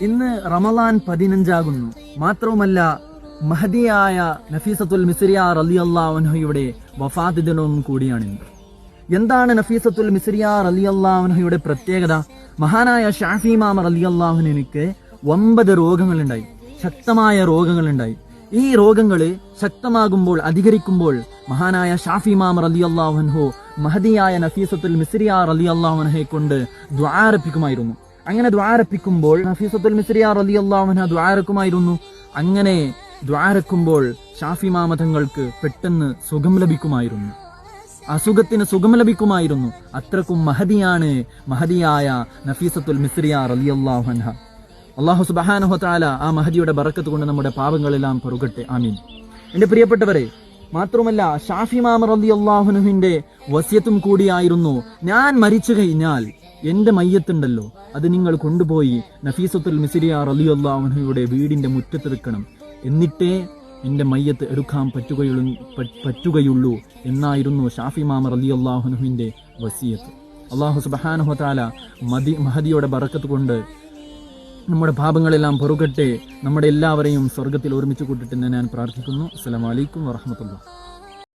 ഇന്ന് റമളാൻ 15 മാത്രവുമല്ല മഹദിയായ നഫീസത്തുൽ മിസ്രിയ റളിയല്ലാഹു അൻഹയുടെ വഫാത്ത് ദിനവും കൂടിയാണിന്ന്. എന്താണ് നഫീസത്തുൽ മിസ്രിയ റളിയല്ലാഹു അൻഹയുടെ പ്രത്യേകത? മഹാനായ ഷാഫി ഇമാം റളിയല്ലാഹു അൻഹുവിന് 9 രോഗങ്ങളുണ്ടായി, ശക്തമായ രോഗങ്ങളുണ്ടായി. ഈ രോഗങ്ങൾ ശക്തമാകുമ്പോൾ, അധികരിക്കുമ്പോൾ മഹാനായ ഷാഫി ഇമാം റളിയല്ലാഹു അൻഹു മഹദിയായ നഫീസത്തുൽ മിസ്രിയ റളിയല്ലാഹു അൻഹയെ കൊണ്ട് ദുആ അർപ്പിക്കുമായിരുന്നു. അങ്ങനെ ദുആ അർപ്പിക്കുമ്പോൾ നഫീസത്തുൽ മിസ്രിയ റളിയല്ലാഹു അൻഹ ദുആ അർപ്പിക്കുമായിരുന്നു. അങ്ങനെ ദുആ അർപ്പിക്കുമ്പോൾ ഷാഫി ഇമാം തങ്ങൾക്ക് പെട്ടെന്ന് സുഖം ലഭിക്കുമായിരുന്നു, അസുഖത്തിന് സുഖം ലഭിക്കുമായിരുന്നു. അത്രക്കും മഹദിയാണ് മഹദിയായ നഫീസത്തുൽ മിസ്രിയ റളിയല്ലാഹു അൻഹ. അല്ലാഹു സുബ്ഹാനഹു വ തആല ആ മഹദിയുടെ ബറക്കത്ത് കൊണ്ട് നമ്മുടെ പാപങ്ങളെല്ലാം പൊറുക്കട്ടെ, ആമീൻ. എന്റെ പ്രിയപ്പെട്ടവരെ, മാത്രമല്ല ഷാഫി ഇമാം റളിയല്ലാഹു അൻഹുവിന്റെ വസിയത്തും കൂടിയായിരുന്നു, ഞാൻ മരിച്ചു കഴിഞ്ഞാൽ എന്റെ മയ്യത്തുണ്ടല്ലോ, അത് നിങ്ങൾ കൊണ്ടുപോയി നഫീസത്തുൽ മിസ്രിയ റളിയല്ലാഹു അൻഹയുടെ വീടിന്റെ മുറ്റത്തെടുക്കണം, എന്നിട്ടേ എന്റെ മയ്യത്ത് എടുക്കാൻ പറ്റുകയുള്ളൂ എന്നായിരുന്നു ഷാഫി ഇമാം റളിയല്ലാഹു അൻഹുവിന്റെ വസിയത്ത്. അല്ലാഹു സുബ്ഹാനഹു വ തആല മഹദിയുടെ ബറക്കത്ത് കൊണ്ട് നമ്മുടെ പാപങ്ങളെല്ലാം പൊറുക്കട്ടെ, നമ്മുടെ എല്ലാവരെയും സ്വർഗ്ഗത്തിൽ ഒരുമിച്ച് കൂട്ടട്ടെ എന്ന് ഞാൻ പ്രാർത്ഥിക്കുന്നു. അസ്സലാമു അലൈക്കും വറഹ്മത്തുള്ളാഹി.